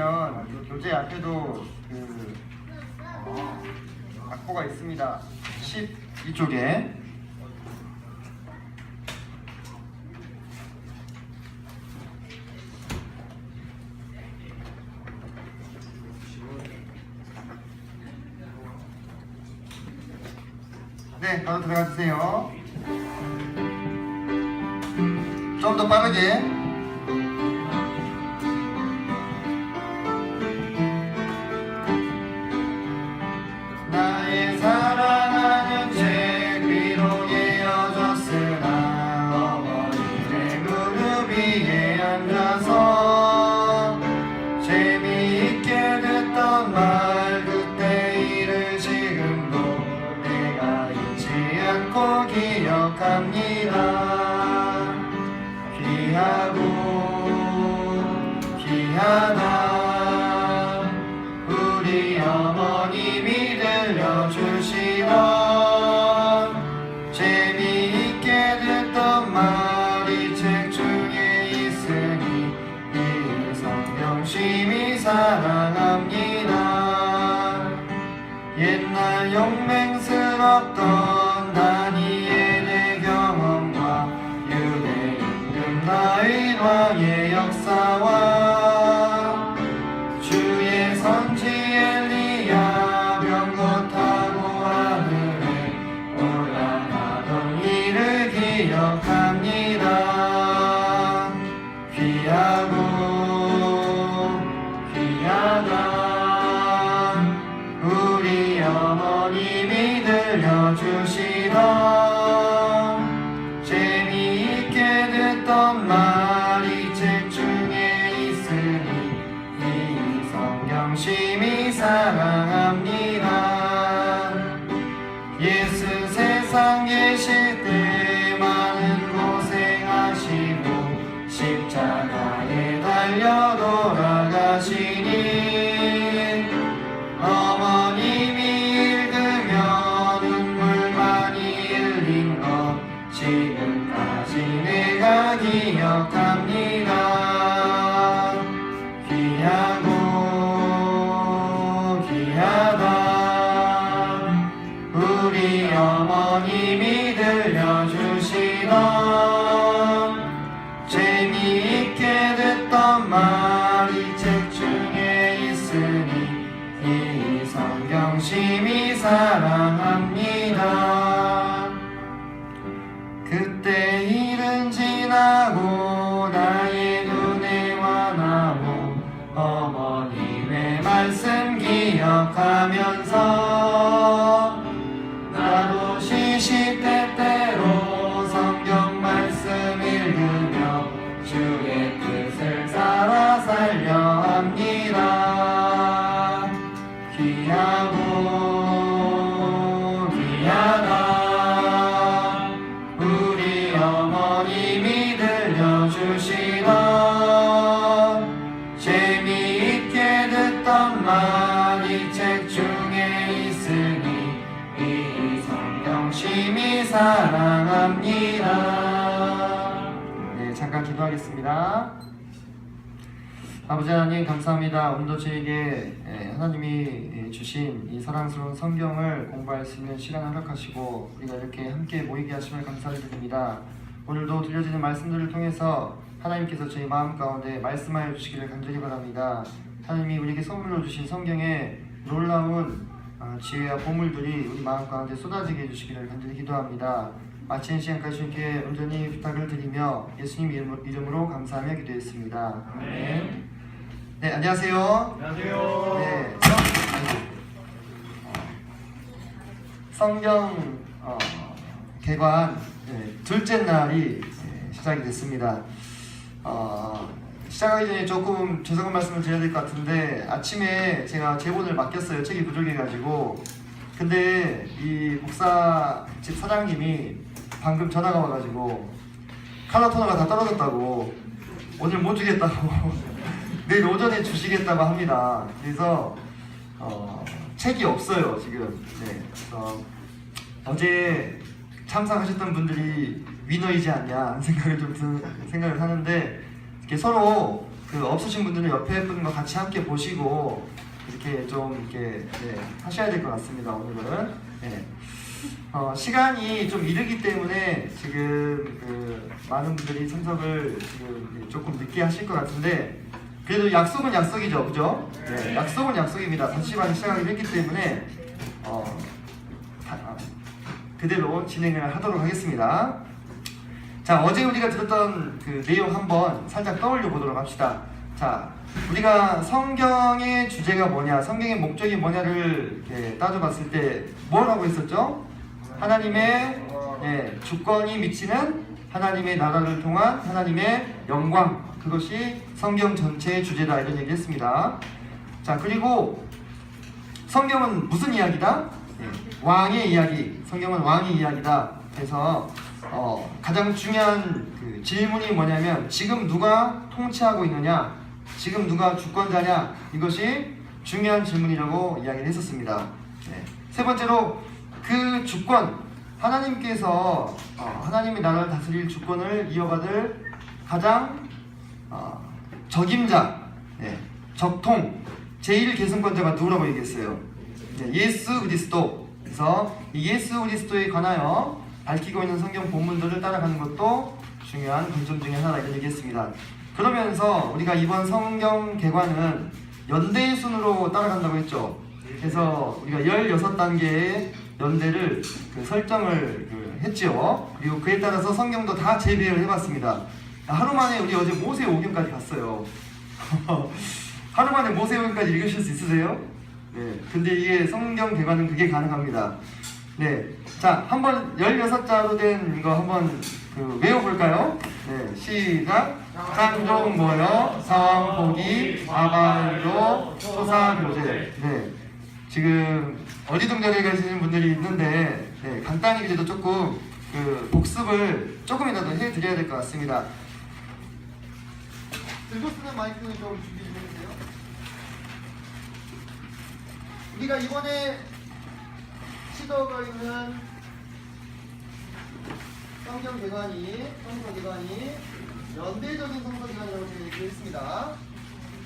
보시면 교재 앞에도 악보가 있습니다. 12쪽에 네, 바로 들어가 주세요. 좀 더 빠르게. 나의 사랑하는 책 위로 예어졌으나 어머니의 무릎 위에 앉아서 재미있게 듣던 말 그때 일을 지금도 내가 잊지 않고 기억합니다. 귀하고 귀하다 우리 어머님이 들려주시던 재미있게 듣던 말이 책 중에 있으니 이 성경 심히 사랑합니다. 옛날 용맹스럽던 다니엘의 경험과 유대 임금 다윗 왕의 역사와 주의 선지 엘리야 병거 타고 하늘에 올라가던 일을 기억합니다. 귀하고 귀하다 우리 어머님이 들려주시던 재미있게 듣던 말이 책 중에 있으니 이 성경 심히 사랑합니다. 예수 세상 계실 때 많은 고생하시고 십자가에 달려 돌아가시니 어머님이 읽으며 눈물 많이 흘린 것 지금까지 내가 기억합니다. 귀하고 귀하다 우리 어머님이 들려주시던 재미있게 듣던 말이 책 중에 있으니 이 성경 심히 사랑합니다. 그때 일은 지나고 나의 눈에 환하고 어머님의 말씀 기억하면서 나도 시시때때로 성경 말씀 읽으며 주의 뜻을 따라 살려 합니다. 귀하고 귀하다 우리 어머님이 들려주시던 재미있게 듣던 말이 책 중에 있으니 이 성경 심히 사랑합니다. 네, 잠깐 기도하겠습니다. 아버지 하나님 감사합니다. 오늘도 저에게 하나님이 주신 이 사랑스러운 성경을 공부할 수 있는 시간을 허락하시고 우리가 이렇게 함께 모이게 하심을 감사드립니다. 오늘도 들려지는 말씀들을 통해서 하나님께서 저희 마음 가운데 말씀하여 주시기를 간절히 바랍니다. 하나님이 우리에게 선물로 주신 성경에 놀라운 지혜와 보물들이 우리 마음 가운데 쏟아지게 해주시기를 간절히 기도합니다. 마치는 시간까지 주님께 온전히 부탁을 드리며 예수님 이름으로 감사하며 기도했습니다. 아멘. 네, 안녕하세요. 안녕하세요. 네, 성경 개관 둘째 날이 시작이 됐습니다. 시작하기 전에 조금 죄송한 말씀을 드려야 될 것 같은데 아침에 제가 제본을 맡겼어요. 책이 부족해가지고. 근데 이 목사집 사장님이 방금 전화가 와가지고 컬러 토너가 다 떨어졌다고 오늘 못 주겠다고 내일 오전에 주시겠다고 합니다. 그래서 책이 없어요 지금. 네, 어제 참석하셨던 분들이 위너이지 않냐 하는 생각을 하는데 이렇게 서로 그 없으신 분들은 옆에 분과 같이 함께 보시고 이렇게 좀 이렇게 하셔야 될 것 같습니다. 오늘은 시간이 좀 이르기 때문에 지금 그 많은 분들이 참석을 지금 조금 늦게 하실 것 같은데 그래도 약속은 약속이죠, 그죠? 네, 약속은 약속입니다. 5시 반에 시작하기로 했기 때문에 그대로 진행을 하도록 하겠습니다. 자, 어제 우리가 들었던 그 내용 한번 살짝 떠올려 보도록 합시다. 자, 우리가 성경의 주제가 뭐냐, 성경의 목적이 뭐냐를 이렇게 따져봤을 때 뭐라고 했었죠? 하나님의 주권이 미치는 하나님의 나라를 통한 하나님의 영광, 그것이 성경 전체의 주제다, 이런 얘기 했습니다. 자, 그리고 성경은 무슨 이야기다? 왕의 이야기. 성경은 왕의 이야기다. 그래서 가장 중요한 그 질문이 뭐냐면 지금 누가 통치하고 있느냐, 지금 누가 주권자냐, 이것이 중요한 질문이라고 이야기를 했었습니다. 세 번째로 그 주권, 하나님께서 하나님의 나라를 다스릴 주권을 이어받을 가장 적임자, 적통, 제1계승권자가 누구라고 얘기했어요? 예수 그리스도. 그래서 이 예수 그리스도에 관하여 밝히고 있는 성경 본문들을 따라가는 것도 중요한 관점 중에 하나다, 이런 얘기했습니다. 그러면서 우리가 이번 성경 개관은 연대의 순으로 따라간다고 했죠. 그래서 우리가 16단계의 연대를 설정을 했죠. 그리고 그에 따라서 성경도 다 재배를 해봤습니다. 하루 만에 우리 어제 모세 오경까지 갔어요. 하루 만에 모세 오경까지 읽으실 수 있으세요? 네. 근데 이게 성경 개관은 그게 가능합니다. 네. 자, 한번 16자로 된 거 한번 외워볼까요? 네. 시작. 창종 모여 사왕포기 아바이로 소사교제. 네. 지금 어리둥절해 가시는 분들이 있는데 간단히 그래도 조금 복습을 조금이라도 해드려야 될 것 같습니다. 들고 쓰는 마이크 좀 준비 좀 해주세요. 우리가 이번에 시도가 있는 성경 개관이 연대적인 성서 기관이라고 제가 얘기를 했습니다.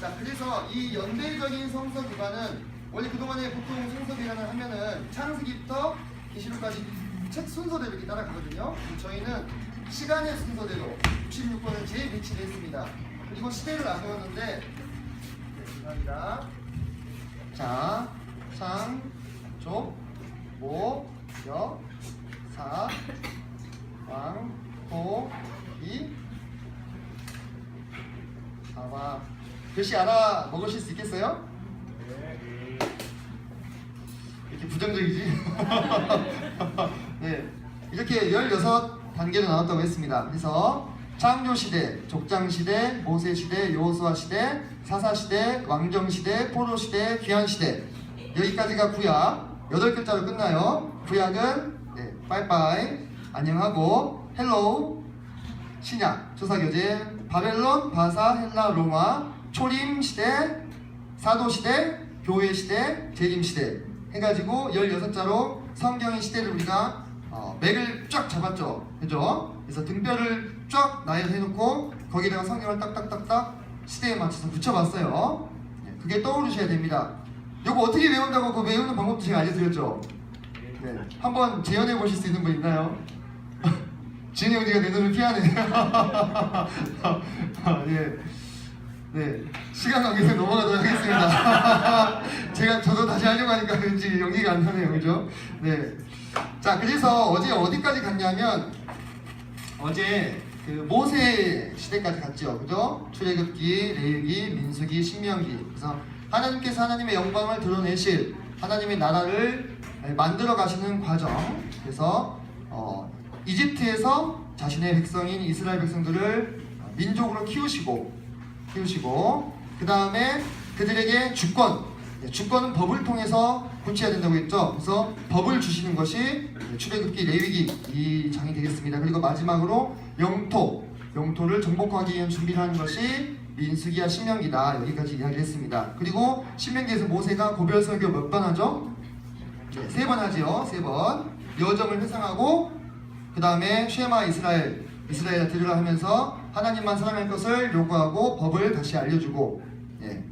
자, 그래서 이 연대적인 성서 기관은 원래 그동안에 보통 성서 기관을 하면은 창세기부터 계시록까지 책 순서대로 이렇게 따라가거든요. 저희는 시간의 순서대로 66권을 재배치를 했습니다. 그리고 시대를 나누었는데 감사합니다. 자, 창, 조, 모, 여, 사, 왕, 호, 이, 아마 글씨 알아 먹으실 수 있겠어요? 이렇게 부정적이지? 네, 이렇게 16단계로 나눴다고 했습니다. 그래서 창조시대, 족장시대, 모세시대, 여호수아시대, 사사시대, 왕정시대, 포로시대, 귀환시대, 여기까지가 구약. 8글자로 끝나요. 구약은 빠이빠이, 안녕하고, 헬로우, 신약, 조사교제, 바벨론, 바사, 헬라, 로마, 초림시대, 사도시대, 교회시대, 재림시대 해가지고 16자로 성경의 시대를 우리가 맥을 쫙 잡았죠. 그죠? 그래서 등뼈를 쫙 나열해놓고 거기다가 성경을 딱딱딱딱 시대에 맞춰서 붙여봤어요. 그게 떠오르셔야 됩니다. 요거 어떻게 외운다고 그 외우는 방법도 제가 알려드렸죠. 네. 한번 재현해 보실 수 있는 분 있나요? 지은이 형제가 내 눈을 피하네. 네. 시간 관계에서 넘어가도록 하겠습니다. 저도 다시 하려고 하니까 왠지 연기가 안 나네요. 그죠? 네. 자, 그래서 어제 어디까지 갔냐면, 어제 모세 시대까지 갔죠. 그죠? 출애굽기, 레위기, 민수기, 신명기. 그래서 하나님께서 하나님의 영광을 드러내실 하나님의 나라를 만들어 가시는 과정. 그래서 이집트에서 자신의 백성인 이스라엘 백성들을 민족으로 키우시고 그 다음에 그들에게 주권은 법을 통해서 고쳐야 된다고 했죠. 그래서 법을 주시는 것이 출애굽기, 레위기 이 장이 되겠습니다. 그리고 마지막으로 영토를 정복하기 위한 준비를 하는 것이 민수기와 신명기다. 여기까지 이야기를 했습니다. 그리고 신명기에서 모세가 고별 설교 몇 번 하죠? 네, 3번 하지요. 3번 여정을 회상하고 그 다음에 쉐마 이스라엘 들으라 하면서 하나님만 사랑할 것을 요구하고 법을 다시 알려주고, 예.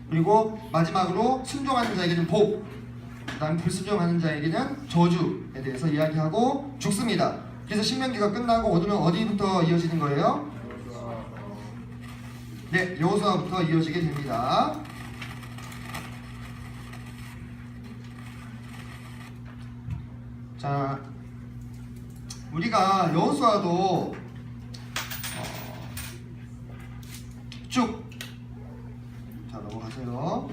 그리고 마지막으로 순종하는 자에게는 복, 그 다음 불순종하는 자에게는 저주에 대해서 이야기하고 죽습니다. 그래서 신명기가 끝나고 오늘은 어디부터 이어지는 거예요? 네, 여호수아부터 이어지게 됩니다. 자, 우리가 여호수아도 쭉, 자 넘어가세요.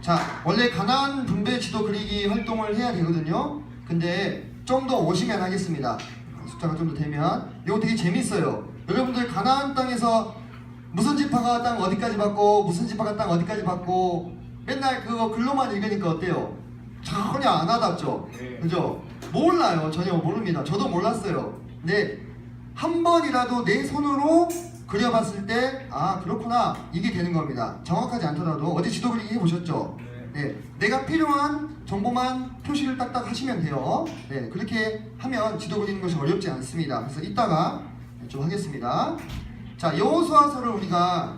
자, 원래 가나안 분배 지도 그리기 활동을 해야 되거든요. 근데 좀 더 오시면 하겠습니다. 숫자가 좀 더 되면. 이거 되게 재밌어요. 여러분들 가나안 땅에서 무슨 지파가 땅 어디까지 받고 무슨 지파가 땅 어디까지 받고 맨날 그거 글로만 읽으니까 어때요? 전혀 안 와닿죠? 그죠? 몰라요. 전혀 모릅니다. 저도 몰랐어요. 근데 한 번이라도 내 손으로 그려봤을 때 아 그렇구나 이게 되는 겁니다. 정확하지 않더라도 어디 지도 그리기 해보셨죠? 네, 내가 필요한 정보만 표시를 딱딱 하시면 돼요. 네, 그렇게 하면 지도 그리는 것이 어렵지 않습니다. 그래서 이따가 좀 하겠습니다. 자, 여호수아서를 우리가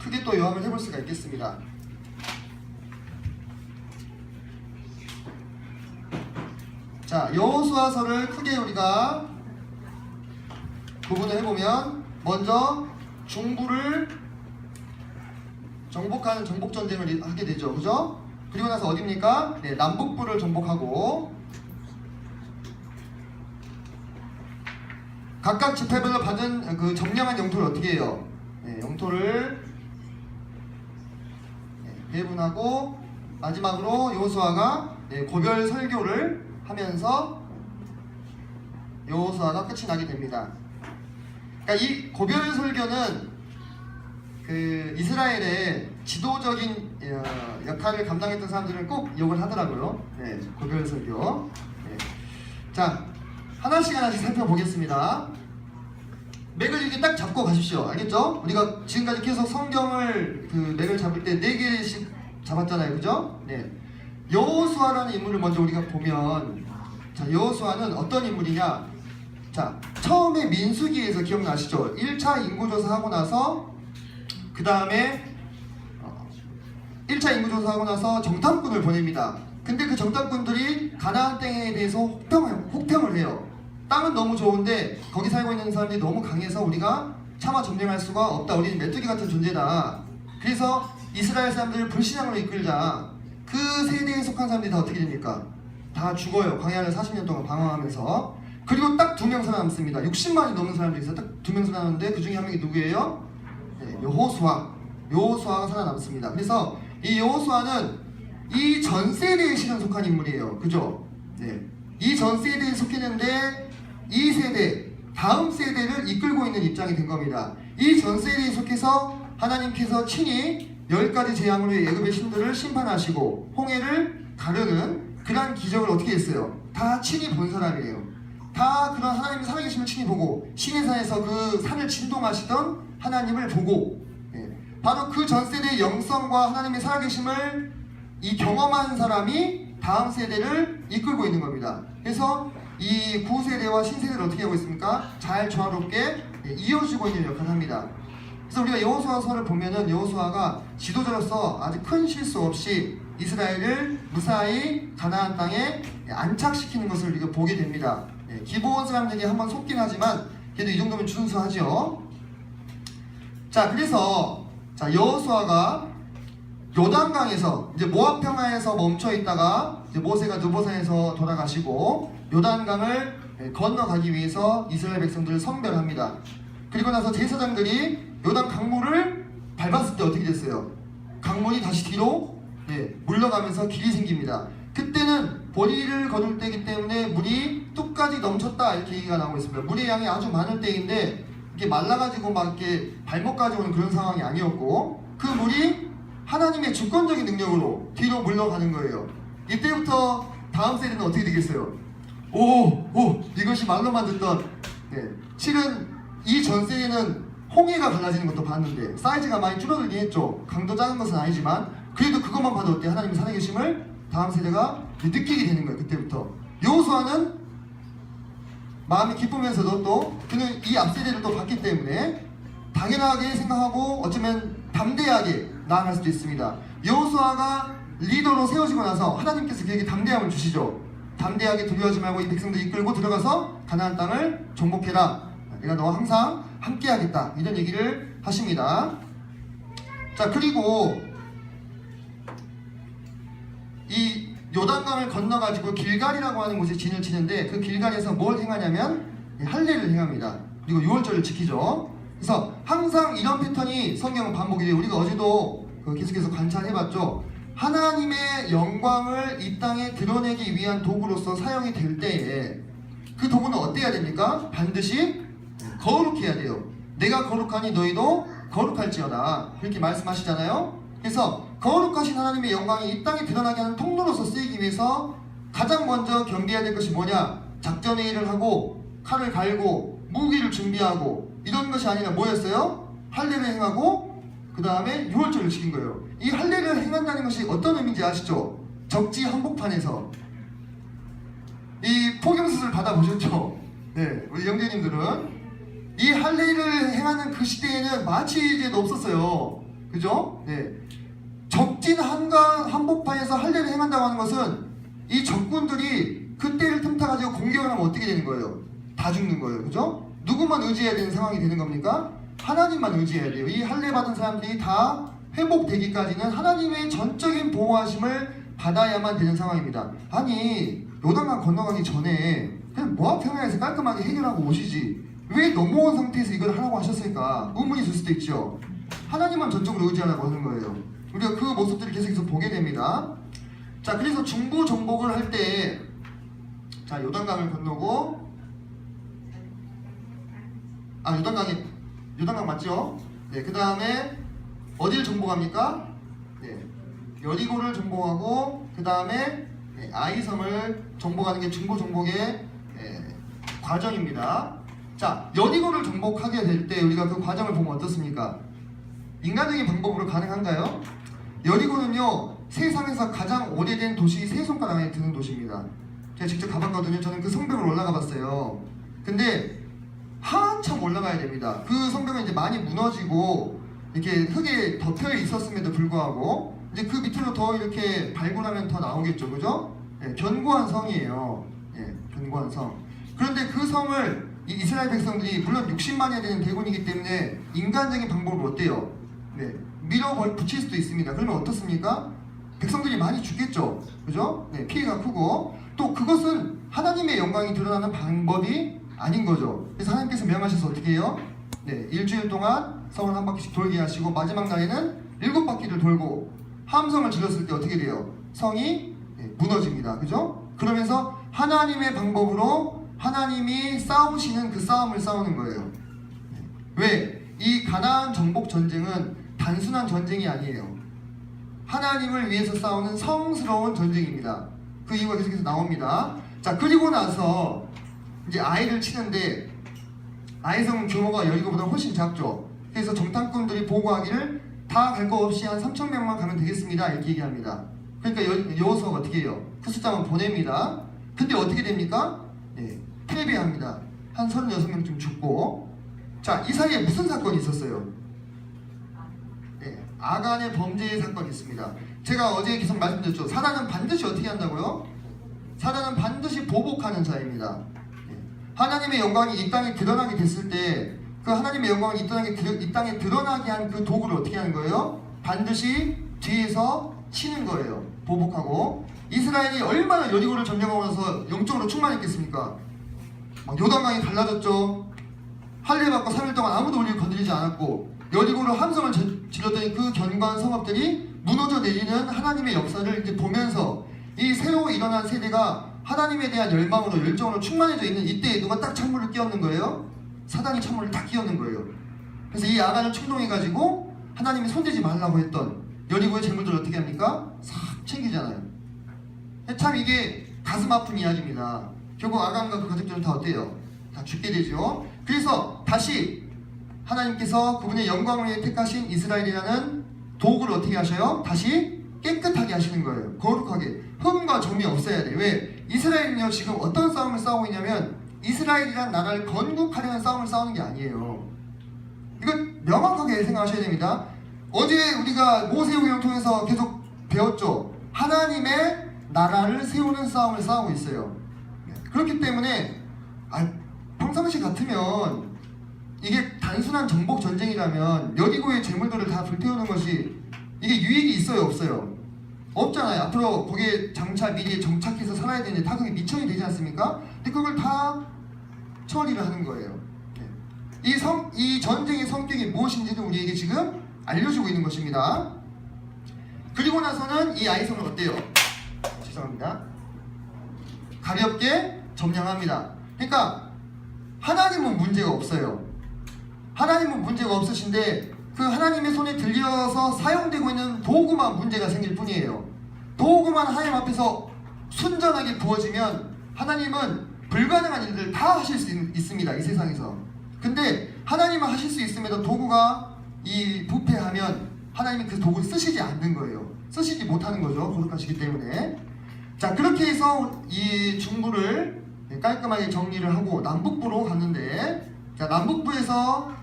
크게 또 요약을 해볼 수가 있겠습니다. 자, 여호수아서를 크게 우리가 구분을 해보면 먼저 중부를 정복하는 정복전쟁을 하게 되죠. 그죠? 그리고 나서 어디입니까? 네, 남북부를 정복하고 각각 지파별로 받은 그 점령한 영토를 어떻게 해요? 네, 영토를 배분하고 마지막으로 여호수아가 고별 설교를 하면서 여호수아가 끝이 나게 됩니다. 그러니까 이 고별 설교는 그 이스라엘의 지도적인 역할을 감당했던 사람들은 꼭 욕을 하더라고요. 네, 고별 설교. 네. 자, 하나씩 살펴보겠습니다. 맥을 이렇게 딱 잡고 가십시오. 알겠죠? 우리가 지금까지 계속 성경을 그 맥을 잡을 때 4개씩 잡았잖아요. 그죠? 네. 여호수아라는 인물을 먼저 우리가 보면, 자, 여호수아는 어떤 인물이냐? 자, 처음에 민수기에서 기억나시죠? 1차 인구조사하고 나서 그 다음에 1차 인구조사하고 나서 정탐꾼을 보냅니다. 근데 그 정탐꾼들이 가나안 땅에 대해서 혹평을 해요. 땅은 너무 좋은데 거기 살고 있는 사람들이 너무 강해서 우리가 차마 점령할 수가 없다. 우리는 메뚜기 같은 존재다. 그래서 이스라엘 사람들을 불신앙으로 이끌자. 그 세대에 속한 사람들이 다 어떻게 됩니까? 다 죽어요. 광야를 40년 동안 방황하면서. 그리고 딱 2명 살아남습니다. 60만이 넘는 사람들이 있어요. 딱 2명 살아남는데 그 중에 한 명이 누구예요? 네, 여호수아가 살아남습니다. 그래서 이 여호수아는 이 전 세대에 실은 속한 인물이에요. 그죠? 네. 이 전 세대에 속했는데 이 세대, 다음 세대를 이끌고 있는 입장이 된 겁니다. 이 전 세대에 속해서 하나님께서 친히 10가지 재앙으로 애굽의 신들을 심판하시고 홍해를 가르는 그러한 기적을 어떻게 했어요? 다 친히 본 사람이에요. 다 그런 하나님의 살아계심을 친히 보고 시내산에서 그 산을 진동하시던 하나님을 보고 바로 그 전 세대의 영성과 하나님의 살아계심을 이 경험한 사람이 다음 세대를 이끌고 있는 겁니다. 그래서 이 구세대와 신세대를 어떻게 하고 있습니까? 잘 조화롭게 이어주고 있는 역할을 합니다. 그래서 우리가 여호수아서를 보면은 여호수아가 지도자로서 아주 큰 실수 없이 이스라엘을 무사히 가나안 땅에 안착시키는 것을 우리가 보게 됩니다. 기브온 사람들에게 한번 속긴 하지만 그래도 이 정도면 준수하죠. 자, 그래서 자, 여호수아가 요단강에서 이제 모압 평화에서 멈춰 있다가 이제 모세가 느보산에서 돌아가시고 요단강을 건너가기 위해서 이스라엘 백성들을 성별합니다. 그리고 나서 제사장들이 요단 강물을 밟았을 때 어떻게 됐어요? 강물이 다시 뒤로 물러가면서 길이 생깁니다. 그때는 보리를 거둘 때이기 때문에 물이 뚝까지 넘쳤다 이렇게 얘기가 나오고 있습니다. 물의 양이 아주 많을 때인데 이게 말라가지고 막 이렇게 발목까지 오는 그런 상황이 아니었고 그 물이 하나님의 주권적인 능력으로 뒤로 물러가는 거예요. 이때부터 다음 세대는 어떻게 되겠어요? 이것이 말로만 듣던 실은 이 전 세대는 홍해가 갈라지는 것도 봤는데 사이즈가 많이 줄어들긴 했죠. 강도 작은 것은 아니지만 그래도 그것만 봐도 어때? 하나님의 살아계심을 다음 세대가 느끼게 되는 거예요. 그때부터 여호수아는 마음이 기쁘면서도 또 그는 이 앞세대를 또 봤기 때문에 당연하게 생각하고 어쩌면 담대하게 나아갈 수도 있습니다. 여호수아가 리더로 세워지고 나서 하나님께서 그에게 담대함을 주시죠. 담대하게 두려워하지 말고 이 백성들 이끌고 들어가서 가나안 땅을 정복해라. 내가 너와 항상 함께하겠다. 이런 얘기를 하십니다. 자, 그리고 이 요단강을 건너가지고 길갈이라고 하는 곳에 진을 치는데 그 길갈에서 뭘 행하냐면 할례를 행합니다. 그리고 유월절을 지키죠. 그래서 항상 이런 패턴이 성경은 반복이 돼요. 우리가 어제도 계속해서 관찰해봤죠. 하나님의 영광을 이 땅에 드러내기 위한 도구로서 사용이 될 때에 그 도구는 어때야 됩니까? 반드시 거룩해야 돼요. 내가 거룩하니 너희도 거룩할지어다. 그렇게 말씀하시잖아요. 그래서 거룩하신 하나님의 영광이 이 땅에 드러나게 하는 통로로서 쓰이기 위해서 가장 먼저 겸비해야 될 것이 뭐냐? 작전회의를 하고 칼을 갈고 무기를 준비하고 이런 것이 아니라 뭐였어요? 할례를 행하고 그 다음에 유월절을 지킨 거예요. 이 할례를 행한다는 것이 어떤 의미인지 아시죠? 적지 한복판에서 이 포경수술 받아보셨죠? 네, 우리 영재님들은 이 할례를 행하는 그 시대에는 마취제도 없었어요. 그죠? 네. 적진 한복판에서 할례를 행한다고 하는 것은 이 적군들이 그때를 틈타가지고 공격을 하면 어떻게 되는 거예요? 다 죽는 거예요. 그죠? 누구만 의지해야 되는 상황이 되는 겁니까? 하나님만 의지해야 돼요. 이 할례 받은 사람들이 다 회복되기까지는 하나님의 전적인 보호하심을 받아야만 되는 상황입니다. 아니 요단강 건너가기 전에 그냥 모압 평야에서 깔끔하게 해결하고 오시지 왜 넘어온 상태에서 이걸 하라고 하셨을까? 의문이 들 수도 있죠. 하나님만 전적으로 의지하라고 하는 거예요. 우리가 그 모습들을 계속해서 보게 됩니다. 자, 그래서 중부 정복을 할 때 자, 요단강을 건너고 요단강 맞죠? 네, 그 다음에 어디를 정복합니까? 네, 여리고를 정복하고 그 다음에 네, 아이섬을 정복하는 게 중부 정복의 과정입니다. 자, 여리고를 정복하게 될 때 우리가 그 과정을 보면 어떻습니까? 인간적인 방법으로 가능한가요? 여리고는요, 세상에서 가장 오래된 도시 세 손가락 안에 드는 도시입니다. 제가 직접 가봤거든요. 저는 그 성벽을 올라가 봤어요. 근데 한참 올라가야 됩니다. 그 성벽은 이제 많이 무너지고 이렇게 흙에 덮여 있었음에도 불구하고 이제 그 밑으로 더 이렇게 발굴하면 더 나오겠죠, 그죠? 네, 견고한 성이에요. 네, 견고한 성. 그런데 그 성을 이 이스라엘 백성들이 물론 60만이나 되는 대군이기 때문에 인간적인 방법으로 어때요? 네, 밀어 붙일 수도 있습니다. 그러면 어떻습니까? 백성들이 많이 죽겠죠, 그죠? 네, 피해가 크고 또 그것은 하나님의 영광이 드러나는 방법이 아닌 거죠. 그래서 하나님께서 명하셔서 어떻게 해요? 네, 일주일 동안 성을 한 바퀴씩 돌게 하시고 마지막 날에는 7바퀴를 돌고 함성을 질렀을 때 어떻게 돼요? 성이 무너집니다. 그죠? 그러면서 하나님의 방법으로 하나님이 싸우시는 그 싸움을 싸우는 거예요. 왜? 이 가나안 정복 전쟁은 단순한 전쟁이 아니에요. 하나님을 위해서 싸우는 성스러운 전쟁입니다. 그 이유가 계속해서 나옵니다. 자, 그리고 나서 이제 아이를 치는데 아이성은 규모가 여리고보다 훨씬 작죠. 그래서 정탐꾼들이 보고하기를 다 갈 거 없이 한 3,000명만 가면 되겠습니다. 이렇게 얘기합니다. 그러니까 여호수아가 어떻게 해요? 그 숫자만 보냅니다. 근데 어떻게 됩니까? 네, 패배합니다. 한 36명쯤 죽고. 자, 이 사이에 무슨 사건이 있었어요? 네, 아간의 범죄의 사건이 있습니다. 제가 어제 계속 말씀드렸죠. 사단은 반드시 어떻게 한다고요? 사단은 반드시 보복하는 자입니다. 하나님의 영광이 이 땅에 드러나게 됐을 때 그 하나님의 영광이 이 땅에 드러나게 한 그 도구를 어떻게 하는 거예요? 반드시 뒤에서 치는 거예요. 보복하고. 이스라엘이 얼마나 여리고를 점령하고 나서 영적으로 충만했겠습니까? 막 요단강이 갈라졌죠. 할례 받고 3일 동안 아무도 우리를 건드리지 않았고 여리고로 함성을 질렀더니 그 견고한 성읍들이 무너져 내리는 하나님의 역사를 이제 보면서 이 새로 일어난 세대가 하나님에 대한 열망으로 열정으로 충만해져 있는 이때에 누가 딱 찬물을 끼얹는 거예요? 사단이 찬물을 딱 끼얹는 거예요. 그래서 이 아간을 충동해가지고 하나님이 손대지 말라고 했던 여리고의 재물들을 어떻게 합니까? 싹 챙기잖아요. 참 이게 가슴 아픈 이야기입니다. 결국 아간과 그 가족들은 다 어때요? 다 죽게 되죠. 그래서 다시 하나님께서 그분의 영광을 위해 택하신 이스라엘이라는 도구를 어떻게 하셔요? 다시 깨끗하게 하시는 거예요. 거룩하게. 흠과 점이 없어야 돼. 왜? 이스라엘은요 지금 어떤 싸움을 싸우고 있냐면 이스라엘이란 나라를 건국하려는 싸움을 싸우는 게 아니에요. 이건 명확하게 생각하셔야 됩니다. 어제 우리가 모세오경을 통해서 계속 배웠죠. 하나님의 나라를 세우는 싸움을 싸우고 있어요. 그렇기 때문에 평상시 같으면 이게 단순한 정복 전쟁이라면 여리고의 재물들을 다 불태우는 것이 이게 유익이 있어요, 없어요? 없잖아요. 앞으로 거기에 미리 정착해서 살아야 되는데 다 그게 미천이 되지 않습니까? 근데 그걸 다 처리를 하는 거예요. 이 전쟁의 성격이 무엇인지도 우리에게 지금 알려주고 있는 것입니다. 그리고 나서는 이 아이성을 어때요? 죄송합니다. 가볍게 점령합니다. 그러니까 하나님은 문제가 없어요. 하나님은 문제가 없으신데 그 하나님의 손에 들려서 사용되고 있는 도구만 문제가 생길 뿐이에요. 도구만 하나님 앞에서 순전하게 부어지면 하나님은 불가능한 일들을 다 하실 수 있습니다. 이 세상에서. 근데 하나님은 하실 수 있음에도 도구가 부패하면 하나님이 그 도구를 쓰시지 않는 거예요. 쓰시지 못하는 거죠. 거룩하시기 때문에. 자, 그렇게 해서 이 중부를 깔끔하게 정리를 하고 남북부로 갔는데, 자, 남북부에서는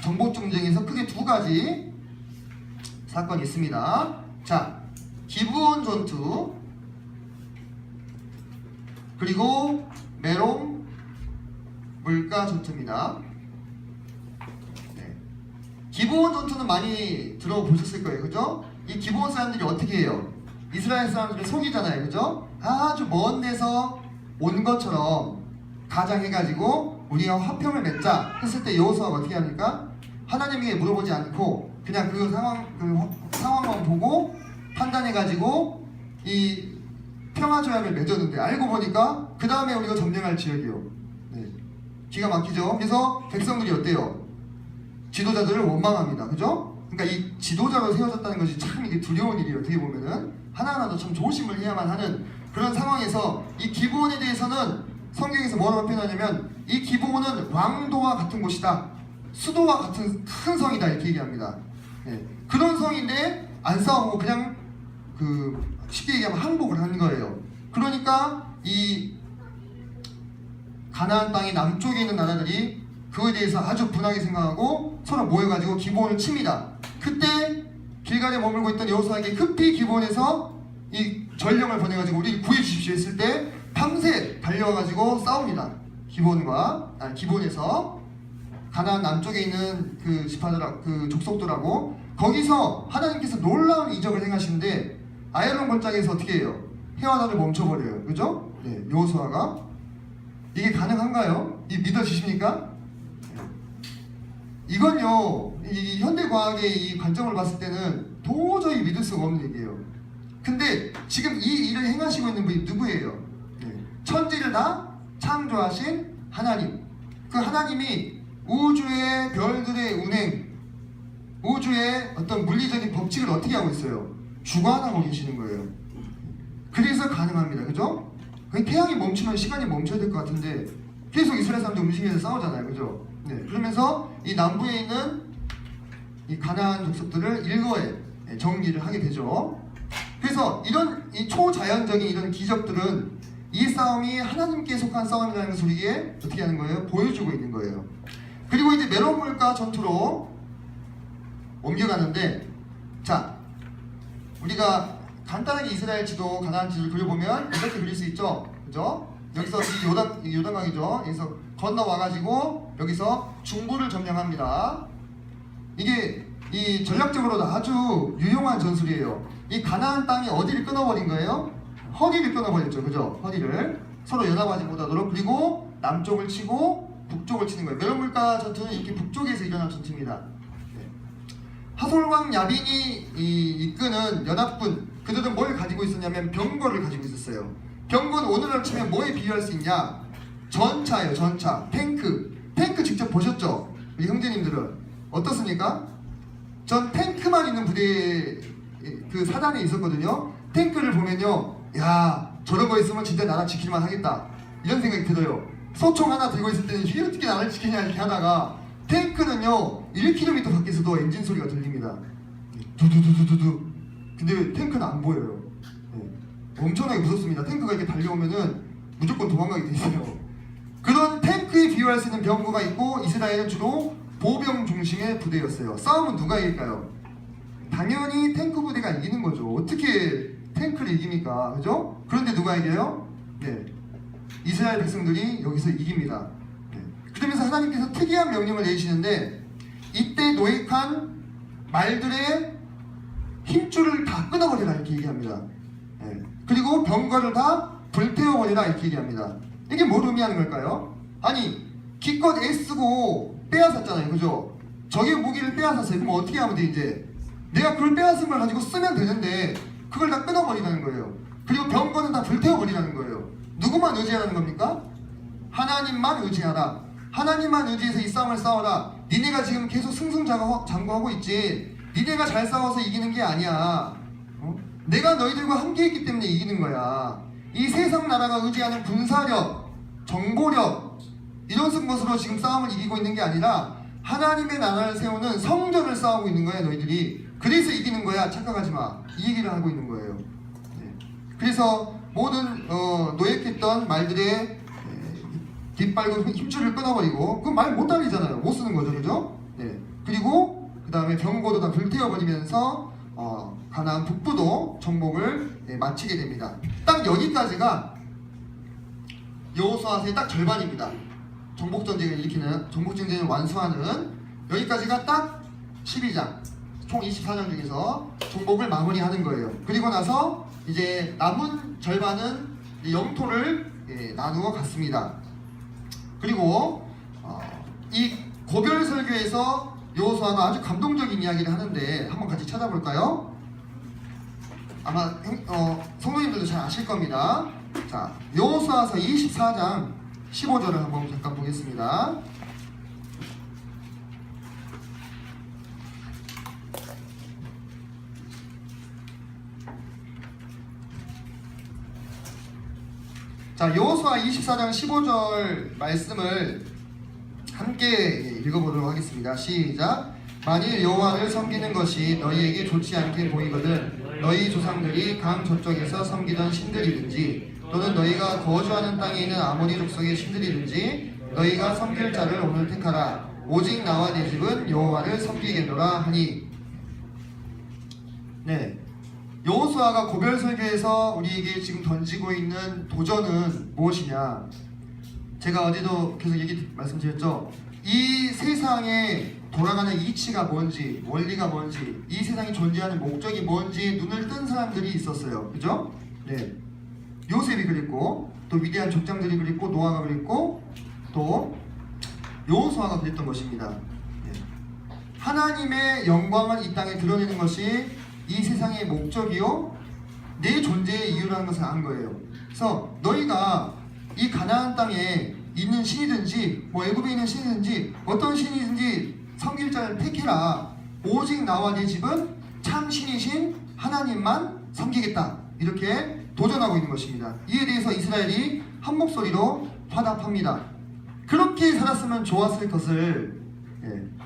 정복 전쟁에서 크게 두 가지 사건이 있습니다. 자, 기브온 전투 그리고 메론 물가 전투입니다. 네. 기브온 전투는 많이 들어보셨을 거예요, 그죠? 이 기브온 사람들이 어떻게 해요? 이스라엘 사람들을 속이잖아요, 그죠? 아주 먼 데서 온 것처럼 가장해가지고 우리가 화평을 맺자 했을 때 여호수아가 어떻게 합니까? 하나님에게 물어보지 않고 그냥 그 상황만 보고 판단해가지고 이 평화조약을 맺었는데 알고 보니까 그 다음에 우리가 점령할 지역이요. 네. 기가 막히죠. 그래서 백성들이 어때요? 지도자들을 원망합니다. 그죠? 그러니까 이 지도자로 세워졌다는 것이 참 이게 두려운 일이에요. 어떻게 보면은 하나하나도 참 조심을 해야만 하는 그런 상황에서 이 기브온에 대해서는 성경에서 뭐라고 표현하냐면 이 기브온은 왕도와 같은 곳이다. 수도와 같은 큰 성이다 이렇게 얘기합니다. 네. 그런 성인데 안 싸우고 그냥 쉽게 얘기하면 항복을 하는 거예요. 그러니까 이 가나안 땅의 남쪽에 있는 나라들이 그거에 대해서 아주 분하게 생각하고 서로 모여가지고 기브온을 칩니다. 그때 길갈에 머물고 있던 여호수아에게 급히 기브온에서 이 전령을 보내가지고 우리 구해주십시오 했을 때 밤새 달려와가지고 싸웁니다. 기브온에서 가나안 남쪽에 있는 그 지파들, 족속들하고 거기서 하나님께서 놀라운 이적을 행하시는데 아얄론 골짜기에서 어떻게 해요? 해와 달을 멈춰버려요. 그죠? 네, 여호수아가 이게 가능한가요? 믿어지십니까? 이건요, 이 현대과학의 이 관점을 봤을 때는 도저히 믿을 수가 없는 얘기예요. 근데 지금 이 일을 행하시고 있는 분이 누구예요? 네. 천지를 다 창조하신 하나님. 그 하나님이 우주의 별들의 운행, 우주의 어떤 물리적인 법칙을 어떻게 하고 있어요? 주관하고 계시는 거예요. 그래서 가능합니다. 그죠? 태양이 멈추면 시간이 멈춰야 될 것 같은데 계속 이스라엘 사람들 움직이면서 싸우잖아요. 그죠? 네. 그러면서 이 남부에 있는 이 가나안 족속들을 일거에 정리를 하게 되죠. 그래서 이런 이 초자연적인 이런 기적들은 이 싸움이 하나님께 속한 싸움이라는 것을 우리에게 어떻게 하는 거예요? 보여주고 있는 거예요. 그리고 이제 메론 물가 전투로 옮겨가는데, 자, 우리가 간단하게 이스라엘 지도, 가나안 지도를 그려보면 이렇게 그릴 수 있죠, 그죠? 여기서 이 요단강이죠. 여기서 건너와가지고 여기서 중부를 점령합니다. 이게 이 전략적으로도 아주 유용한 전술이에요. 이 가나안 땅이 어디를 끊어버린 거예요? 허리를 끊어버렸죠, 그죠? 허리를 서로 연합하지 못하도록. 그리고 남쪽을 치고 북쪽을 치는 거예요. 메론 물가 전투는 이렇게 북쪽에서 일어난 전투입니다. 네. 하솔왕 야빈이 이끄는 연합군, 그들은 뭘 가지고 있었냐면 병거를 가지고 있었어요. 병거는 오늘날 치면 뭐에 비유할 수 있냐? 전차예요, 전차. 탱크 직접 보셨죠? 우리 형제님들은 어떻습니까? 전 탱크만 있는 부대에 그 사단에 있었거든요. 탱크를 보면요, 야, 저런 거 있으면 진짜 나라 지킬만 하겠다 이런 생각이 들어요. 소총 하나 들고 있을 때는 이게 어떻게 나를 지키냐 이렇게 하다가 탱크는요 1km 밖에서도 엔진 소리가 들립니다. 두두두두두두. 근데 탱크는 안 보여요. 네. 엄청나게 무섭습니다. 탱크가 이렇게 달려오면은 무조건 도망가게 돼 있어요. 그런 탱크에 비유할 수 있는 병거가 있고 이스라엘은 주로 보병 중심의 부대였어요. 싸움은 누가 이길까요? 당연히 탱크 부대가 이기는 거죠. 어떻게 탱크를 이깁니까? 그죠? 그런데 누가 이겨요? 네, 이스라엘 백성들이 여기서 이깁니다. 네. 그러면서 하나님께서 특이한 명령을 내리시는데 이때 노획한 말들의 힘줄을 다 끊어버리라 이렇게 얘기합니다. 네. 그리고 병거를 다 불태워버리라 이렇게 얘기합니다. 이게 뭘 의미하는 걸까요? 아니 기껏 애쓰고 빼앗았잖아요. 그죠? 적의 무기를 빼앗았어요. 그럼 어떻게 하면 돼 이제? 내가 그걸 빼앗은 걸 가지고 쓰면 되는데 그걸 다 끊어버리라는 거예요. 그리고 병거는 다 불태워버리라는 거예요. 누구만 의지하라는 겁니까? 하나님만 의지하라. 하나님만 의지해서 이 싸움을 싸워라. 니네가 지금 계속 승승장구하고 있지. 니네가 잘 싸워서 이기는 게 아니야. 내가 너희들과 함께 있기 때문에 이기는 거야. 이 세상 나라가 의지하는 군사력, 정보력 이런 것으로 지금 싸움을 이기고 있는 게 아니라 하나님의 나라를 세우는 성전을 싸우고 있는 거야 너희들이. 그래서 이기는 거야. 착각하지 마. 이 얘기를 하고 있는 거예요. 네. 그래서 모든 노획했던 말들의 깃발고 힘줄을 끊어버리고 그건 말 못 달리잖아요. 못 쓰는 거죠. 그죠? 네. 그리고 그 다음에 병고도 다 불태워버리면서 가나안 북부도 정복을 마치게 됩니다. 딱 여기까지가 여호수아서의 딱 절반입니다. 정복전쟁을 일으키는, 정복전쟁을 완수하는 여기까지가 딱 12장 총 24장 중에서 정복을 마무리하는 거예요. 그리고 나서 이제 남은 절반은 영토를 나누어 갔습니다. 그리고 이 고별 설교에서 여호수아가 아주 감동적인 이야기를 하는데 한번 같이 찾아볼까요? 아마 성도님들도 잘 아실 겁니다. 자, 여호수아서 24장 15절을 한번 잠깐 보겠습니다. 자, 여호수아 24장 15절 말씀을 함께 읽어보도록 하겠습니다. 시작. 만일 여호와를 섬기는 것이 너희에게 좋지 않게 보이거든 너희 조상들이 강 저쪽에서 섬기던 신들이든지 또는 너희가 거주하는 땅에 있는 아모리 족속의 신들이든지 너희가 섬길 자를 오늘 택하라. 오직 나와 내 집은 여호와를 섬기겠노라 하니. 네, 여호수아가 고별 설교에서 우리에게 지금 던지고 있는 도전은 무엇이냐? 제가 어제도 계속 말씀드렸죠. 이 세상에 돌아가는 이치가 뭔지, 원리가 뭔지, 이 세상이 존재하는 목적이 뭔지 눈을 뜬 사람들이 있었어요. 그죠? 네. 요셉이 그랬고, 또 위대한 족장들이 그랬고, 노아가 그랬고, 또 여호수아가 그랬던 것입니다. 네. 하나님의 영광을 이 땅에 드러내는 것이 이 세상의 목적이요, 내 존재의 이유라는 것을 안 거예요. 그래서 너희가 이 가나안 땅에 있는 신이든지 뭐 애굽에 있는 신이든지 어떤 신이든지 섬길 자를 택해라. 오직 나와 내 집은 참 신이신 하나님만 섬기겠다. 이렇게 도전하고 있는 것입니다. 이에 대해서 이스라엘이 한 목소리로 화답합니다. 그렇게 살았으면 좋았을 것을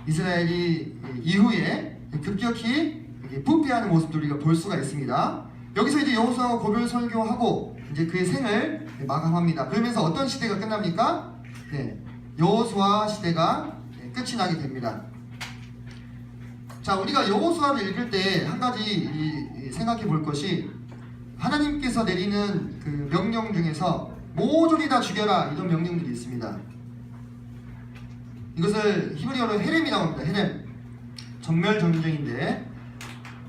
이스라엘이 이후에 급격히 부패하는 모습도 우리가 볼 수가 있습니다. 여기서 이제 여호수아가 고별 설교하고 이제 그의 생을 마감합니다. 그러면서 어떤 시대가 끝납니까? 여호수아 시대가 끝이 나게 됩니다. 자, 우리가 여호수아를 읽을 때 한 가지 생각해 볼 것이 하나님께서 내리는 그 명령 중에서 모조리 다 죽여라 이런 명령들이 있습니다. 이것을 히브리어로 헤렘이라고 합니다. 헤렘. 정멸 전쟁인데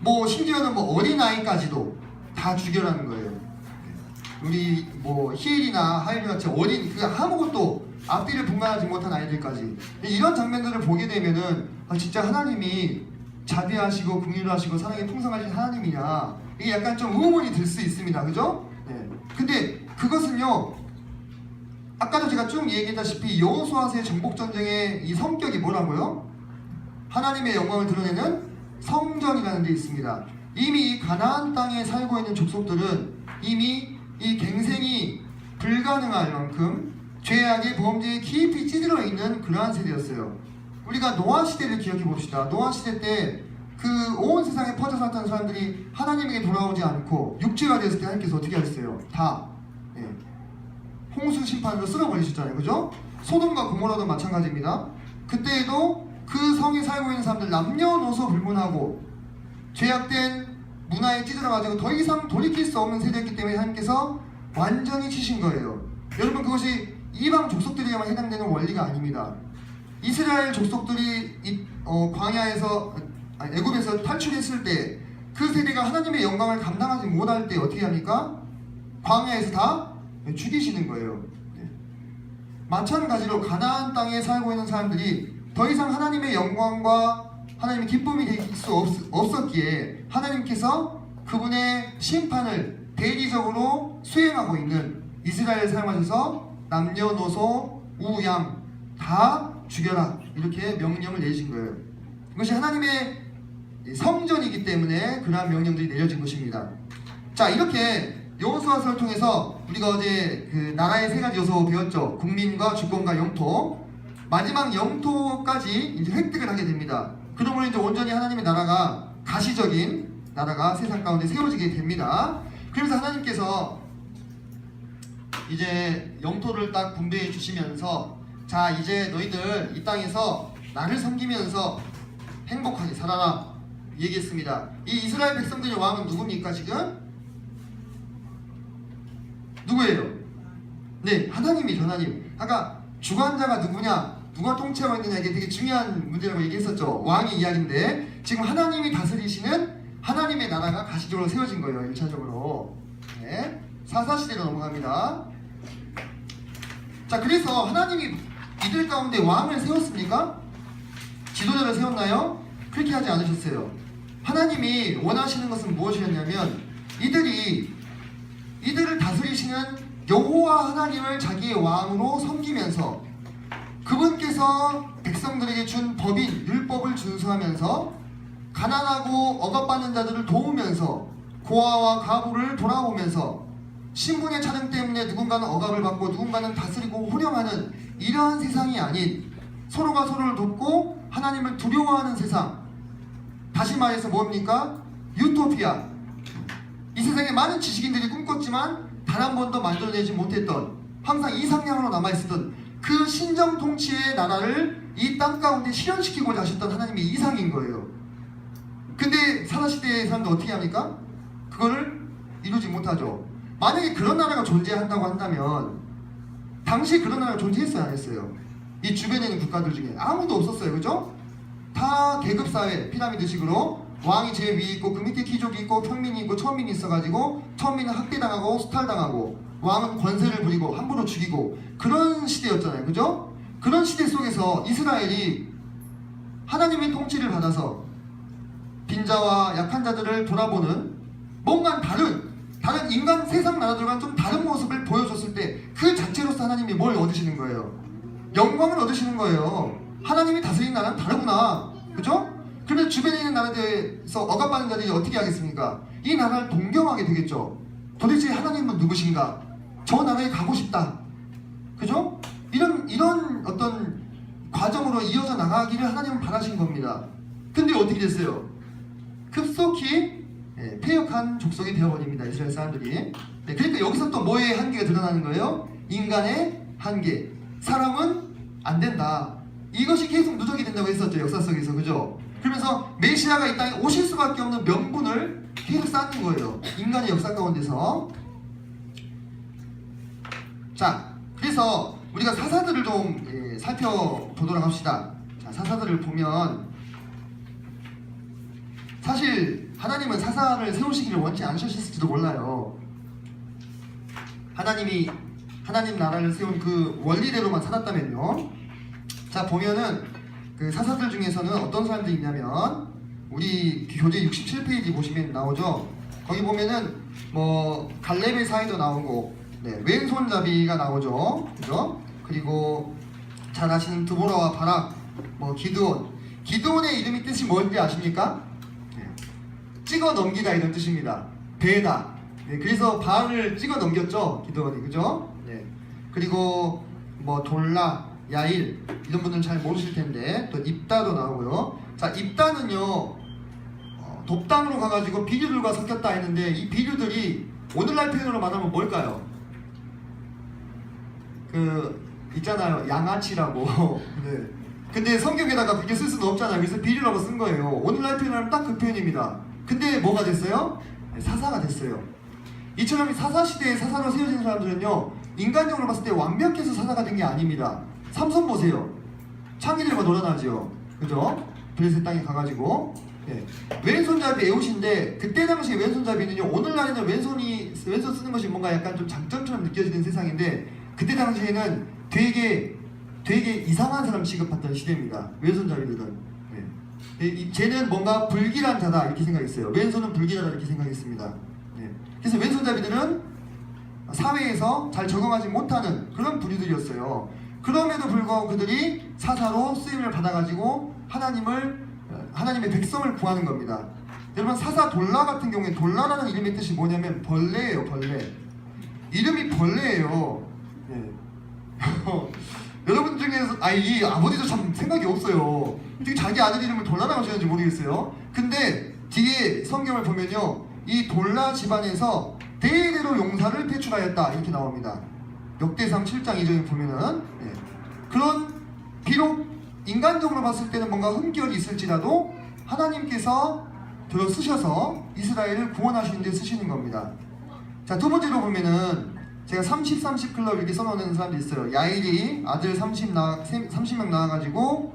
뭐 심지어는 뭐 어린아이까지도 다 죽여라는 거예요. 우리 뭐 히엘이나 하일이 같이 어린 그 아무것도 앞뒤를 분간하지 못한 아이들까지 이런 장면들을 보게 되면은 진짜 하나님이 자비하시고 긍휼하시고 사랑이 풍성하신 하나님이냐 이게 약간 좀 의문이 들 수 있습니다. 그죠? 네. 근데 그것은요 아까도 제가 쭉 얘기했다시피 여호수아서의 정복전쟁의 이 성격이 뭐라고요? 하나님의 영광을 드러내는 성전이라는 데 있습니다. 이미 이 가나안 땅에 살고 있는 족속들은 이미 이 갱생이 불가능할 만큼 죄악의 범죄에 깊이 찌들어 있는 그러한 세대였어요. 우리가 노아 시대를 기억해 봅시다. 노아 시대 때 그 온 세상에 퍼져 살았던 사람들이 하나님에게 돌아오지 않고 육체가 되었을 때 하나님께서 어떻게 하셨어요? 다 홍수 심판으로 쓸어버리셨잖아요. 그죠? 소돔과 고모라도 마찬가지입니다. 그때에도 그 성에 살고 있는 사람들 남녀노소 불문하고 죄악된 문화에 찌들어가지고 더 이상 돌이킬 수 없는 세대였기 때문에 하나님께서 완전히 치신 거예요. 여러분, 그것이 이방 족속들에게만 해당되는 원리가 아닙니다. 이스라엘 족속들이 광야에서 애굽에서 탈출했을 때 그 세대가 하나님의 영광을 감당하지 못할 때 어떻게 합니까? 광야에서 다 죽이시는 거예요. 마찬가지로 가나안 땅에 살고 있는 사람들이 더 이상 하나님의 영광과 하나님의 기쁨이 될 수 없었기에 하나님께서 그분의 심판을 대리적으로 수행하고 있는 이스라엘을 사용하셔서 남녀노소 우양 다 죽여라 이렇게 명령을 내리신 거예요. 이것이 하나님의 성전이기 때문에 그러한 명령들이 내려진 것입니다. 자, 이렇게 여호수아서를 통해서 우리가 어제 그 나라의 세 가지 요소 배웠죠. 국민과 주권과 영토. 마지막 영토까지 이제 획득을 하게 됩니다. 그러므로 이제 온전히 하나님의 나라가 가시적인 나라가 세상 가운데 세워지게 됩니다. 그래서 하나님께서 이제 영토를 딱 분배해 주시면서 자, 이제 너희들 이 땅에서 나를 섬기면서 행복하게 살아라 얘기했습니다. 이 이스라엘 백성들의 왕은 누굽니까 지금? 누구예요? 네, 하나님이죠. 하나님. 아까 주관자가 누구냐, 누가 통치하고 있느냐, 이게 되게 중요한 문제라고 얘기했었죠. 왕의 이야기인데 지금 하나님이 다스리시는 하나님의 나라가 가시적으로 세워진 거예요. 1차적으로. 네, 사사시대로 넘어갑니다. 자, 그래서 하나님이 이들 가운데 왕을 세웠습니까? 지도자를 세웠나요? 그렇게 하지 않으셨어요. 하나님이 원하시는 것은 무엇이었냐면 이들을 다스리시는 여호와 하나님을 자기의 왕으로 섬기면서 그분께서 백성들에게 준 법인 율법을 준수하면서 가난하고 억압받는 자들을 도우면서 고아와 가부를 돌아보면서 신분의 차등 때문에 누군가는 억압을 받고 누군가는 다스리고 호령하는 이러한 세상이 아닌 서로가 서로를 돕고 하나님을 두려워하는 세상, 다시 말해서 뭡니까? 유토피아. 이 세상에 많은 지식인들이 꿈꿨지만 단 한 번도 만들어내지 못했던, 항상 이상향으로 남아있었던 그 신정 통치의 나라를 이 땅 가운데 실현시키고자 하셨던 하나님의 이상인 거예요. 근데 사사시대의 사람들 어떻게 합니까? 그거를 이루지 못하죠. 만약에 그런 나라가 존재한다고 한다면 당시에 그런 나라가 존재했어요, 안 했어요? 이 주변에 있는 국가들 중에 아무도 없었어요. 그죠? 다 계급사회, 피라미드식으로 왕이 제일 위에 있고 그 밑에 귀족이 있고 평민이 있고 천민이 있어가지고 천민은 학대당하고 수탈당하고 왕은 권세를 부리고 함부로 죽이고 그런 시대였잖아요. 그죠? 그런 시대 속에서 이스라엘이 하나님의 통치를 받아서 빈자와 약한 자들을 돌아보는 뭔가 다른 인간 세상 나라들과는 좀 다른 모습을 보여줬을 때 그 자체로서 하나님이 뭘 얻으시는 거예요? 영광을 얻으시는 거예요. 하나님이 다스리는 나라는 다르구나. 그죠? 그러면 주변에 있는 나라들에서 억압받는 자들이 어떻게 하겠습니까? 이 나라를 동경하게 되겠죠. 도대체 하나님은 누구신가? 저 나라에 가고 싶다. 그죠? 이런 어떤 과정으로 이어져 나가기를 하나님은 바라신 겁니다. 근데 어떻게 됐어요? 급속히 폐역한 족속이 되어버립니다. 이스라엘 사람들이. 네, 그러니까 여기서 또 뭐의 한계가 드러나는 거예요? 인간의 한계. 사람은 안 된다. 이것이 계속 누적이 된다고 했었죠. 역사 속에서. 그죠? 그러면서 메시아가 이 땅에 오실 수밖에 없는 명분을 계속 쌓는 거예요. 인간의 역사 가운데서. 자, 그래서 우리가 사사들을 좀 살펴보도록 합시다. 자, 사사들을 보면 사실 하나님은 사사를 세우시기를 원치 않으셨을지도 몰라요. 하나님 나라를 세운 그 원리대로만 살았다면요. 자, 보면은 그 사사들 중에서는 어떤 사람들이 있냐면 우리 교재 67페이지 보시면 나오죠. 거기 보면은 뭐 갈렙의 사이도 나오고, 네, 왼손잡이가 나오죠. 그죠? 그리고 잘 아시는 드보라와 바락, 뭐 기드온의 이름이 뜻이 뭔지 아십니까? 네. 찍어 넘기다 이런 뜻입니다. 배다. 네, 그래서 바알을 찍어 넘겼죠, 기드온이. 그죠? 네. 그리고 뭐 돌라, 야일 이런 분들은 잘 모르실 텐데 또 입다도 나오고요. 자, 입다는요 돕당으로 가가지고 비류들과 섞였다 했는데 이 비류들이 오늘날 표현으로 말하면 뭘까요? 있잖아요, 양아치라고. 네. 근데 성경에다가 그렇게 쓸 수는 없잖아요. 그래서 비유라고 쓴 거예요. 오늘날 표현하면 딱 그 표현입니다. 근데 뭐가 됐어요? 사사가 됐어요. 이처럼 사사시대에 사사로 세워진 사람들은요, 인간적으로 봤을 때 완벽해서 사사가 된 게 아닙니다. 삼손 보세요. 창기들과 놀아나죠. 그죠? 블레셋 땅에 가가지고. 예. 왼손잡이 에웃인데, 그때 당시에 왼손잡이는요, 오늘날에는 왼손 쓰는 것이 뭔가 약간 좀 장점처럼 느껴지는 세상인데, 그때 당시에는 되게 이상한 사람 취급받던 시대입니다. 왼손잡이들은. 예. 쟤는 뭔가 불길한 자다 이렇게 생각했어요. 왼손은 불길하다 이렇게 생각했습니다. 예. 그래서 왼손잡이들은 사회에서 잘 적응하지 못하는 그런 부류들이었어요. 그럼에도 불구하고 그들이 사사로 쓰임을 받아가지고 하나님의 백성을 구하는 겁니다. 여러분, 사사 돌라 같은 경우에, 돌라라는 이름의 뜻이 뭐냐면 벌레예요. 벌레. 이름이 벌레예요. 예. 여러분 중에서 이 아버지도 참 생각이 없어요. 어떻게 자기 아들 이름을 돌라라고 지었는지 모르겠어요. 근데 뒤에 성경을 보면요, 이 돌라 집안에서 대대로 용사를 배출하였다 이렇게 나옵니다. 역대상 7장 2절에 보면은. 예. 그런, 비록 인간적으로 봤을 때는 뭔가 흠결이 있을지라도 하나님께서 들어 쓰셔서 이스라엘을 구원하시는 데 쓰시는 겁니다. 자, 두 번째로 보면은 제가 30 클럽 이렇게 써놓는 사람도 있어요. 야일이 아들 30명 낳아가지고,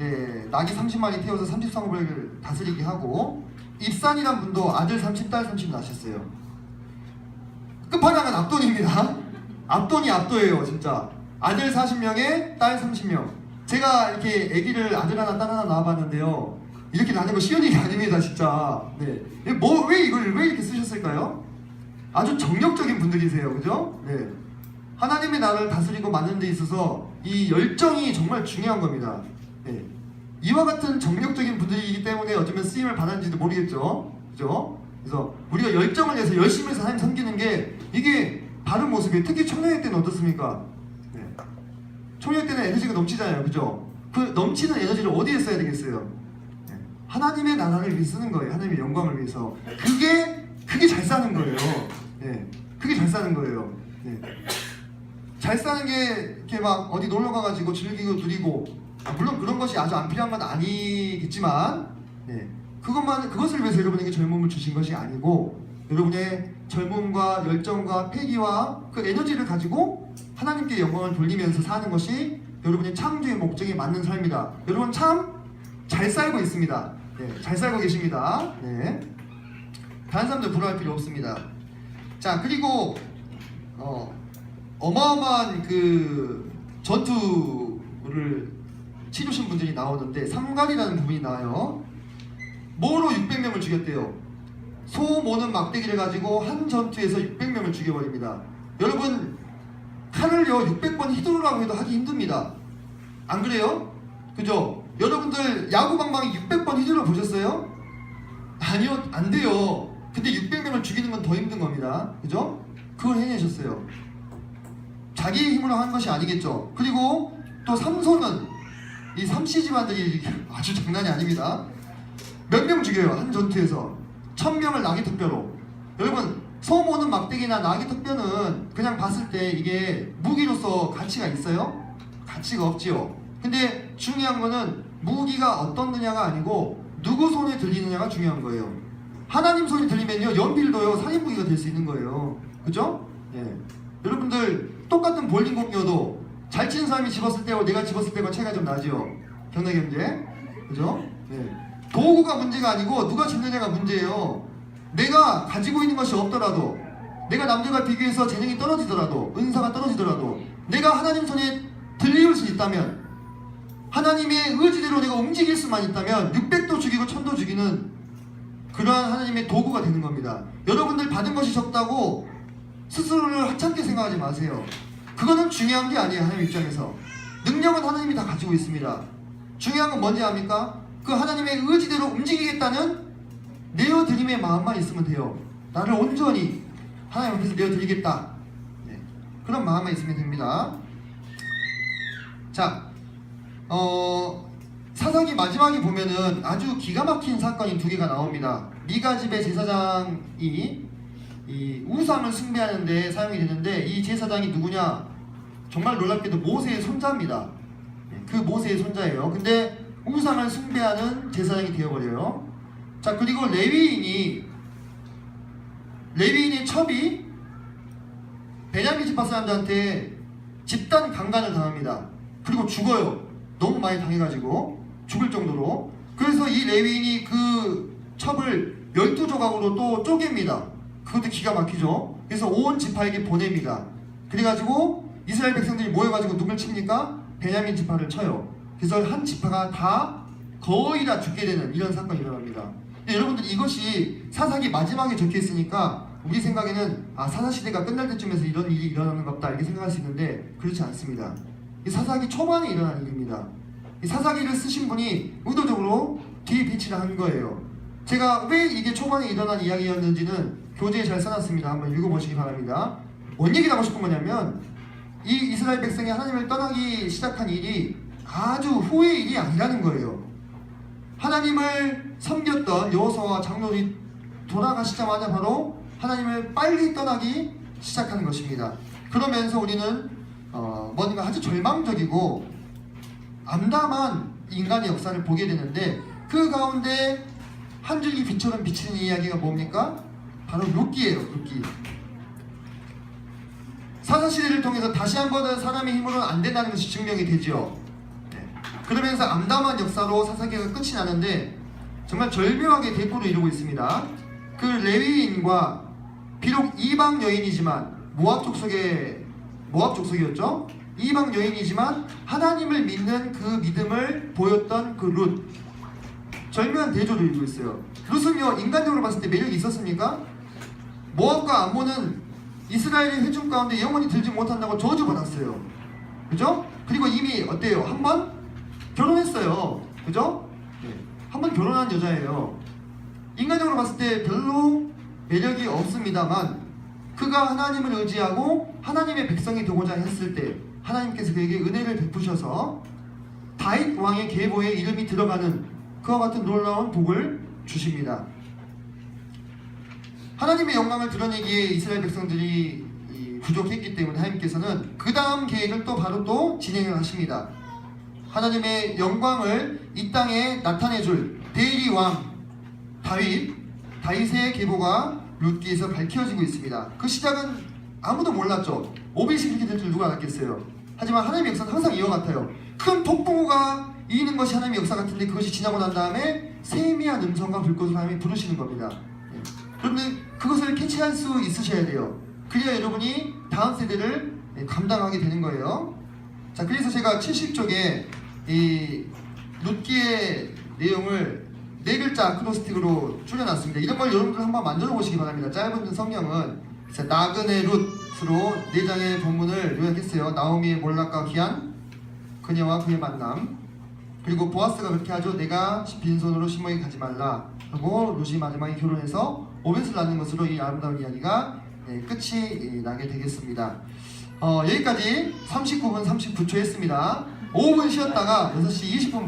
예, 낙이 30마리 태워서 30성읍을 다스리게 하고, 입산이란 분도 아들 30, 딸 30 낳으셨어요. 끝판왕은 압돈입니다. 압돈이 압도예요, 진짜. 아들 40명에 딸 30명. 제가 이렇게 아기를 아들 하나 딸 하나 낳아봤는데요, 이렇게 낳는 거 쉬운 일이 아닙니다, 진짜. 네. 왜 이렇게 쓰셨을까요? 아주 정력적인 분들이세요, 그죠? 네. 하나님의 나라를 다스리고 만드는 데 있어서 이 열정이 정말 중요한 겁니다. 네. 이와 같은 정력적인 분들이기 때문에 어쩌면 쓰임을 받았는지도 모르겠죠, 그죠? 그래서 우리가 열정을 내서 열심히 해서 하나님 섬기는 게 이게 바른 모습이에요. 특히 청년의 때는 어떻습니까? 네. 청년의 때는 에너지가 넘치잖아요, 그죠? 그 넘치는 에너지를 어디에 써야 되겠어요? 네. 하나님의 나라를 위해 쓰는 거예요. 하나님의 영광을 위해서. 그게 잘 사는 거예요. 네. 그게 잘 사는 거예요. 네. 잘 사는 게 이렇게 막 어디 놀러 가가지고 즐기고 누리고, 물론 그런 것이 아주 안 필요한 건 아니겠지만, 네. 그것을 위해서 여러분에게 젊음을 주신 것이 아니고, 여러분의 젊음과 열정과 패기와 그 에너지를 가지고 하나님께 영광을 돌리면서 사는 것이 여러분의 창조의 목적에 맞는 삶이다. 여러분 참 잘 살고 있습니다. 네. 잘 살고 계십니다. 네. 다른 사람들 부러워할 필요 없습니다. 자, 그리고 어마어마한 그 전투를 치르신 분들이 나오는데, 삼갈이라는 부분이 나와요. 뭐로 600명을 죽였대요? 소 모는 막대기를 가지고 한 전투에서 600명을 죽여버립니다. 여러분, 칼을요 600번 휘두르라고 해도 하기 힘듭니다. 안 그래요? 그죠? 여러분들 야구방망이 600번 휘둘러 보셨어요? 아니요, 안 돼요. 근데 600명을 죽이는 건 더 힘든 겁니다. 그죠? 그걸 해내셨어요. 자기 힘으로 하는 것이 아니겠죠. 그리고 또 삼손은, 이 삼씨 집안들이 아주 장난이 아닙니다. 몇 명 죽여요, 한 전투에서. 1000명을 나귀 턱뼈로. 여러분, 소 모는 막대기나 나귀 턱뼈는 그냥 봤을 때 이게 무기로서 가치가 있어요? 가치가 없지요. 근데 중요한 거는 무기가 어떻느냐가 아니고 누구 손에 들리느냐가 중요한 거예요. 하나님 손이 들리면요, 연필도요 살인무기가 될 수 있는 거예요. 그죠? 예. 여러분들 똑같은 볼링공이어도 잘 치는 사람이 집었을 때와 내가 집었을 때가 차이가 좀 나죠. 경례경제. 그죠? 예. 도구가 문제가 아니고 누가 집느냐가 문제예요. 내가 가지고 있는 것이 없더라도, 내가 남들과 비교해서 재능이 떨어지더라도, 은사가 떨어지더라도, 내가 하나님 손에 들릴 수 있다면, 하나님의 의지대로 내가 움직일 수만 있다면 600도 죽이고 1000도 죽이는 그러한 하나님의 도구가 되는 겁니다. 여러분들 받은 것이 적다고 스스로를 하찮게 생각하지 마세요. 그거는 중요한 게 아니에요. 하나님 입장에서 능력은 하나님이 다 가지고 있습니다. 중요한 건 뭔지 압니까? 그 하나님의 의지대로 움직이겠다는 내어드림의 마음만 있으면 돼요. 나를 온전히 하나님 앞에서 내어드리겠다, 네. 그런 마음만 있으면 됩니다. 자, 사사기 마지막에 보면은 아주 기가 막힌 사건이 두 개가 나옵니다. 미가 집의 제사장이 이 우상을 숭배하는데 사용이 되는데, 이 제사장이 누구냐? 정말 놀랍게도 모세의 손자입니다. 그 모세의 손자예요. 근데 우상을 숭배하는 제사장이 되어버려요. 자, 그리고 레위인의 첩이 베냐민 지파 사람들한테 집단 강간을 당합니다. 그리고 죽어요. 너무 많이 당해가지고 죽을 정도로. 그래서 이 레위인이 그 첩을 12조각으로 또 쪼갭니다. 그것도 기가 막히죠. 그래서 온 지파에게 보냅니다. 그래가지고 이스라엘 백성들이 모여가지고 누굴 칩니까? 베냐민 지파를 쳐요. 그래서 한 지파가 다 거의 다 죽게 되는 이런 사건이 일어납니다. 근데 여러분들 이것이 사사기 마지막에 적혀 있으니까 우리 생각에는 사사시대가 끝날 때쯤에서 이런 일이 일어나는 것 같다 이렇게 생각할 수 있는데 그렇지 않습니다. 이 사사기 초반에 일어난 일입니다. 이 사사기를 쓰신 분이 의도적으로 뒤에 배치를 한 거예요. 제가 왜 이게 초반에 일어난 이야기였는지는 교재에 잘 써놨습니다. 한번 읽어보시기 바랍니다. 뭔 얘기를 하고 싶은 거냐면 이 이스라엘 백성이 하나님을 떠나기 시작한 일이 아주 후의 일이 아니라는 거예요. 하나님을 섬겼던 여호수아와 장로들이 돌아가시자마자 바로 하나님을 빨리 떠나기 시작하는 것입니다. 그러면서 우리는 뭔가 아주 절망적이고 암담한 인간의 역사를 보게 되는데 그 가운데 한 줄기 빛처럼 비치는 이야기가 뭡니까? 바로 룻기예요. 룻기. 사사시대를 통해서 다시 한 번은 사람의 힘으로는 안 된다는 것이 증명이 되죠. 그러면서 암담한 역사로 사사기가 끝이 나는데 정말 절묘하게 대꾸를 이루고 있습니다. 그 레위인과 비록 이방 여인이지만 모압 족속이었죠. 이방 여인이지만 하나님을 믿는 그 믿음을 보였던 그 룻, 절묘한 대조를 이루고 있어요. 룻은요 인간적으로 봤을 때 매력이 있었습니까? 모압과 암몬은 이스라엘의 회중 가운데 영원히 들지 못한다고 저주받았어요. 그죠? 그리고 이미 어때요? 한번 결혼했어요. 그죠? 네. 한번 결혼한 여자예요. 인간적으로 봤을 때 별로 매력이 없습니다만 그가 하나님을 의지하고 하나님의 백성이 되고자 했을 때 하나님께서 그에게 은혜를 베푸셔서 다윗 왕의 계보에 이름이 들어가는 그와 같은 놀라운 복을 주십니다. 하나님의 영광을 드러내기에 이스라엘 백성들이 부족했기 때문에 하나님께서는 그 다음 계획을 바로 진행을 하십니다. 하나님의 영광을 이 땅에 나타내줄 대리 왕 다윗의 계보가 룻기에서 밝혀지고 있습니다. 그 시작은 아무도 몰랐죠. 오벳이 그렇게 될 줄 누가 알았겠어요. 하지만 하나님의 역사는 항상 이와 같아요. 큰 폭풍우가 이는 것이 하나님의 역사 같은데 그것이 지나고 난 다음에 세미한 음성과 불꽃을 하나님이 부르시는 겁니다. 여러분 그것을 캐치할 수 있으셔야 돼요. 그래야 여러분이 다음 세대를 감당하게 되는 거예요. 자, 그래서 제가 70쪽에 이 룻기의 내용을 4글자 아크로스틱으로 줄여놨습니다. 이런 걸 여러분들 한번 만들어 보시기 바랍니다. 짧은 성경은 나그네 룻으로 4장의 본문을 요약했어요. 나오미의 몰락과 귀한 그녀와 그의 만남, 그리고 보아스가 그렇게 하죠. 내가 빈손으로 시므에게 가지 말라. 그리고 룻이 마지막에 결혼해서 오벳을 낳는 것으로 이 아름다운 이야기가 끝이 나게 되겠습니다. 여기까지 39분 39초 했습니다. 5분 쉬었다가 6시 20분